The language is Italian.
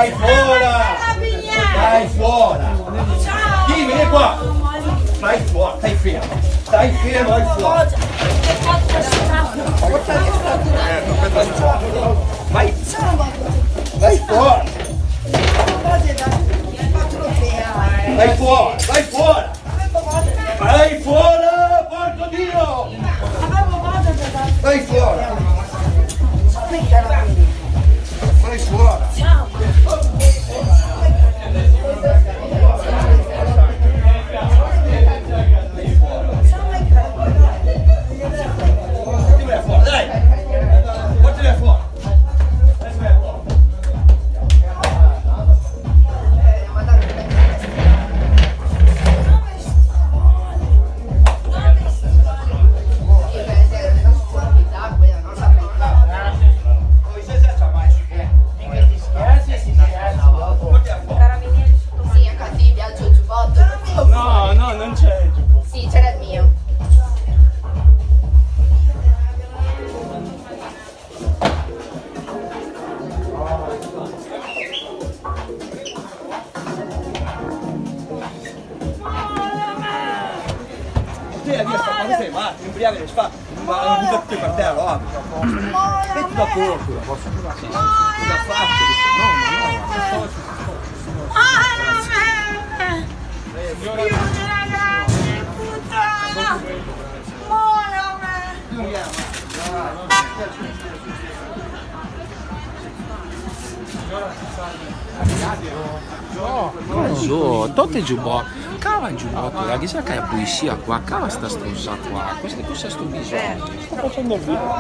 Vai fuori! Vai fuori! Chi vieni qua? Vai fuori, stai fermo! Stai fermo, vai fuori! Vai! Vai fuori! Vai fuori! Vai fuori! Vai fuori! Porco Dio! Vai fuori! Vai fuori! Quando sei matto, ubriaca non si fa, ma non tutti per te allora. Metti da poco, cosa faccio? No, ma no, non so. Cosa? Totte giubbotto, cava il giubbotto, la chissà che è poesia qua, cava sta stronza qua, questo è sto bisogno. Sto facendo il video.